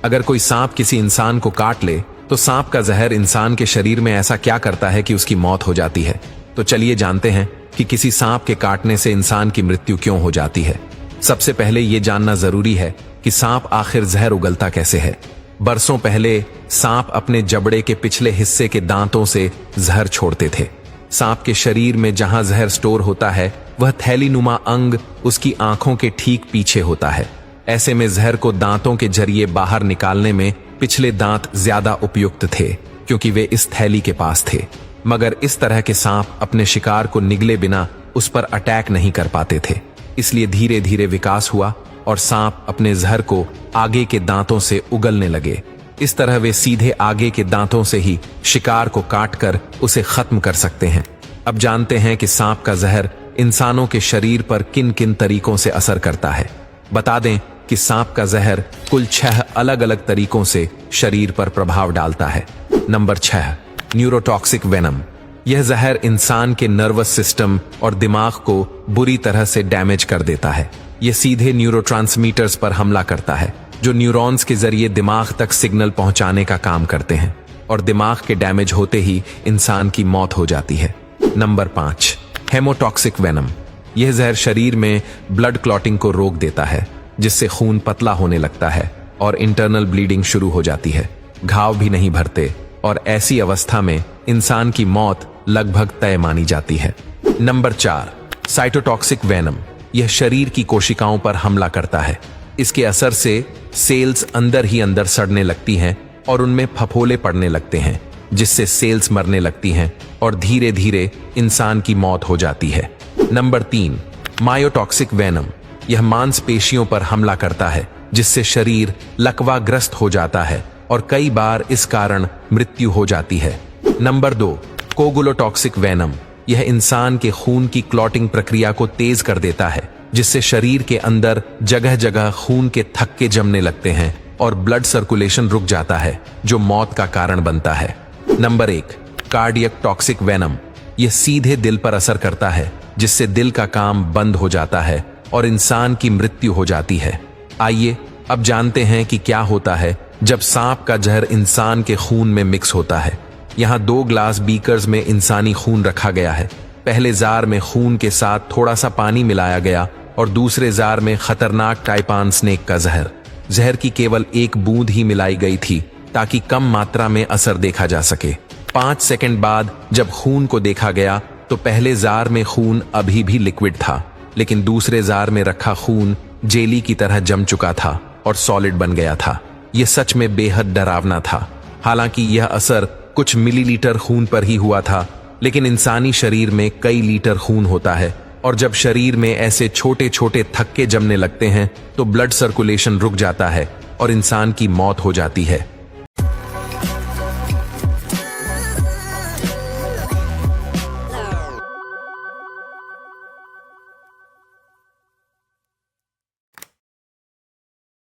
अगर कोई सांप किसी इंसान को काट ले तो सांप का जहर इंसान के शरीर में ऐसा क्या करता है कि उसकी मौत हो जाती है। तो चलिए जानते हैं कि किसी सांप के काटने से इंसान की मृत्यु क्यों हो जाती है। सबसे पहले यह जानना जरूरी है कि सांप आखिर जहर उगलता कैसे है। बरसों पहले सांप अपने जबड़े के पिछले हिस्से के दांतों से जहर छोड़ते थे। सांप के शरीर में जहां जहर स्टोर होता है वह थैलीनुमा अंग उसकी आंखों के ठीक पीछे होता है। ऐसे में जहर को दांतों के जरिए बाहर निकालने में पिछले दांत ज्यादा उपयुक्त थे क्योंकि वे इस थैली के पास थे। मगर इस तरह के सांप अपने शिकार को निगले बिना उस पर अटैक नहीं कर पाते थे, इसलिए धीरे धीरे विकास हुआ और सांप अपने जहर को आगे के दांतों से उगलने लगे। इस तरह वे सीधे आगे के दांतों से ही शिकार को काटकर उसे खत्म कर सकते हैं। अब जानते हैं कि सांप का जहर इंसानों के शरीर पर किन किन तरीकों से असर करता है। बता दें कि सांप का जहर कुल 6 अलग अलग तरीकों से शरीर पर प्रभाव डालता है। Number 6, neurotoxic venom. यह जहर इंसान के नर्वस सिस्टम और दिमाग को बुरी तरह से डैमेज कर देता है। यह सीधे न्यूरोट्रांसमीटर्स पर हमला करता है जो न्यूरॉन्स के जरिए दिमाग तक सिग्नल पहुंचाने का काम करते हैं और दिमाग के डैमेज होते ही इंसान की मौत हो जाती है। Number 5, haemotoxic venom. यह जहर शरीर में ब्लड क्लॉटिंग को रोक देता है जिससे खून पतला होने लगता है और इंटरनल ब्लीडिंग शुरू हो जाती है। घाव भी नहीं भरते और ऐसी अवस्था में इंसान की मौत लगभग तय मानी जाती है। Number 4, cytotoxic venom. यह शरीर की कोशिकाओं पर हमला करता है। इसके असर से सेल्स अंदर ही अंदर सड़ने लगती हैं और उनमें फफोले पड़ने लगते हैं जिससे सेल्स मरने लगती हैं और धीरे धीरे इंसान की मौत हो जाती है। Number 3, myotoxic venom. यह मांसपेशियों पर हमला करता है जिससे शरीर लकवाग्रस्त हो जाता है और कई बार इस कारण मृत्यु हो जाती है। Number 2, coagulotoxic venom. यह इंसान के खून की क्लॉटिंग प्रक्रिया को तेज कर देता है जिससे शरीर के अंदर जगह जगह खून के थक्के जमने लगते हैं और ब्लड सर्कुलेशन रुक जाता है जो मौत का कारण बनता है। Number 1, cardiac toxic venom. यह सीधे दिल पर असर करता है जिससे दिल का काम बंद हो जाता है और इंसान की मृत्यु हो जाती है। आइए अब जानते हैं कि क्या होता है जब सांप का जहर इंसान के खून में मिक्स होता है। यहाँ 2 ग्लास बीकर्स में इंसानी खून रखा गया है। पहले जार में खून के साथ थोड़ा सा पानी मिलाया गया और दूसरे जार में खतरनाक टाइपान स्नेक का जहर। जहर की केवल 1 बूंद ही मिलाई गई थी ताकि कम मात्रा में असर देखा जा सके। 5 सेकंड बाद जब खून को देखा गया तो पहले जार में खून अभी भी लिक्विड था, लेकिन दूसरे जार में रखा खून जेली की तरह जम चुका था और सॉलिड बन गया था। यह सच में बेहद डरावना था। हालांकि यह असर कुछ मिलीलीटर खून पर ही हुआ था, लेकिन इंसानी शरीर में कई लीटर खून होता है और जब शरीर में ऐसे छोटे छोटे थक्के जमने लगते हैं तो ब्लड सर्कुलेशन रुक जाता है और इंसान की मौत हो जाती है।